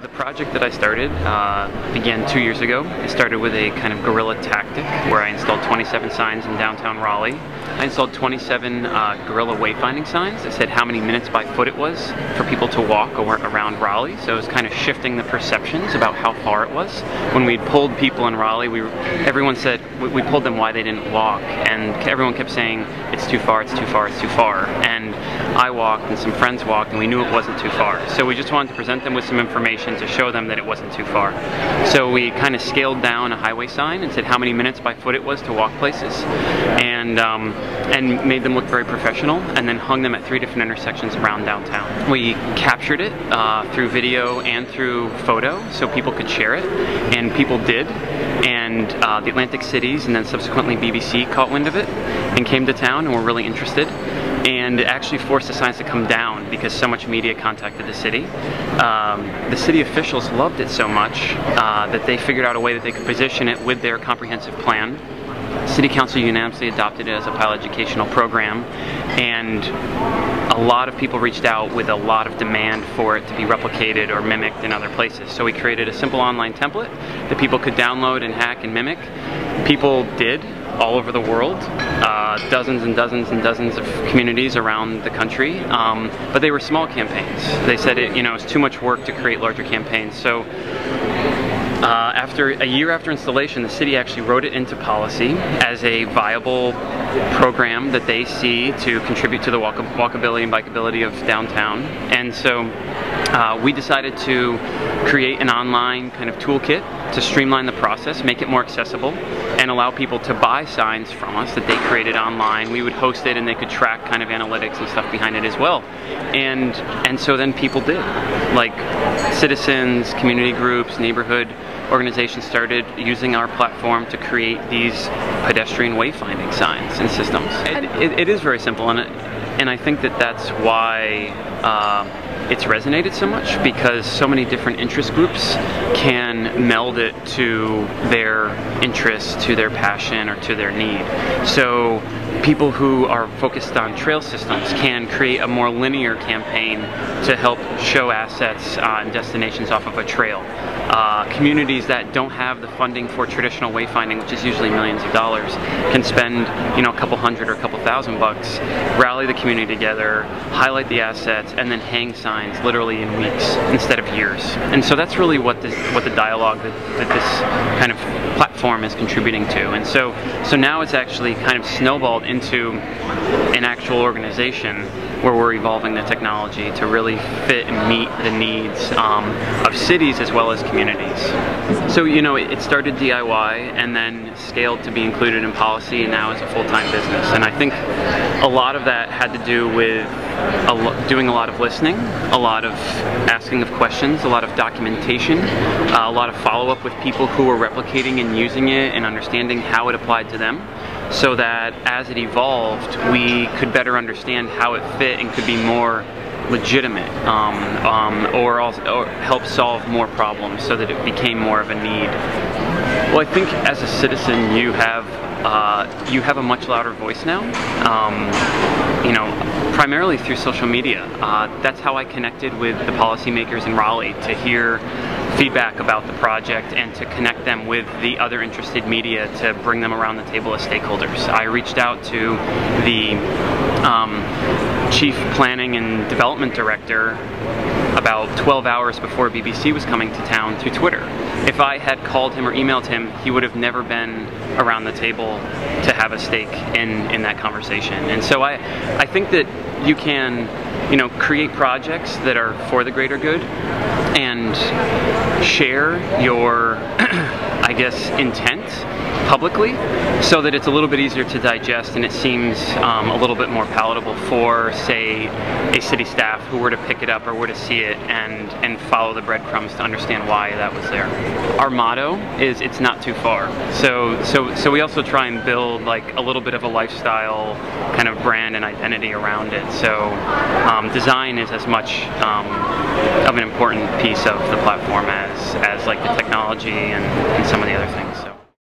The project that I started began 2 years ago. It started with a kind of guerrilla tactic where I installed 27 signs in downtown Raleigh. I installed 27 guerrilla wayfinding signs that said how many minutes by foot it was for people to walk around Raleigh. So it was kind of shifting the perceptions about how far it was. When we pulled people in Raleigh, everyone said, we pulled them why they didn't walk, and everyone kept saying, it's too far, it's too far, it's too far. And I walked and some friends walked and we knew it wasn't too far. So we just wanted to present them with some information to show them that it wasn't too far. So we kind of scaled down a highway sign and said how many minutes by foot it was to walk places, and made them look very professional, and then hung them at 3 different intersections around downtown. We captured it through video and through photo so people could share it, and people did. And the Atlantic cities and then subsequently BBC caught wind of it and came to town and were really interested. And it actually forced the signs to come down because so much media contacted the city. The city officials loved it so much that they figured out a way that they could position it with their comprehensive plan. City Council unanimously adopted it as a pilot educational program, and a lot of people reached out with a lot of demand for it to be replicated or mimicked in other places. So we created a simple online template that people could download and hack and mimic. People did all over the world, dozens and dozens and dozens of communities around the country, but they were small campaigns. They said it was too much work to create larger campaigns. So after a year after installation, the city actually wrote it into policy as a viable program that they see to contribute to the walkability and bikeability of downtown. And so we decided to create an online kind of toolkit to streamline the process, make it more accessible, and allow people to buy signs from us that they created online. We would host it and they could track kind of analytics and stuff behind it as well. And so then people did. Like citizens, community groups, neighborhood organizations started using our platform to create these pedestrian wayfinding signs and systems. It is very simple, and I think that that's why it's resonated so much, because so many different interest groups can meld it to their interest, to their passion, or to their need. So people who are focused on trail systems can create a more linear campaign to help show assets and destinations off of a trail. Communities that don't have the funding for traditional wayfinding, which is usually millions of dollars, can spend a couple hundred or a couple $1,000 bucks, rally the community together, highlight the assets, and then hang signs literally in weeks instead of years. And so that's really what the dialogue that this kind of platform is contributing to. And so now it's actually kind of snowballed into an actual organization where we're evolving the technology to really fit and meet the needs of cities as well as communities. So it started DIY and then scaled to be included in policy, and now it's a full-time business. And I think a lot of that had to do with doing a lot of listening, a lot of asking of questions, a lot of documentation, a lot of follow-up with people who were replicating and using it and understanding how it applied to them, so that as it evolved, we could better understand how it fit and could be more legitimate, or help solve more problems so that it became more of a need. Well, I think as a citizen, you have a much louder voice now. Primarily through social media. That's how I connected with the policymakers in Raleigh, to hear feedback about the project and to connect them with the other interested media to bring them around the table as stakeholders. I reached out to the Chief Planning and Development Director about 12 hours before BBC was coming to town through Twitter. If I had called him or emailed him, he would have never been around the table to have a stake in that conversation. And so I think that you can create projects that are for the greater good and share your I guess intent publicly, so that it's a little bit easier to digest and it seems a little bit more palatable for, say, a city staff who were to pick it up or were to see it and follow the breadcrumbs to understand why that was there. Our motto is "It's not too far." So we also try and build like a little bit of a lifestyle kind of brand and identity around it. So design is as much of an important piece of the platform as like the technology and some of the other things.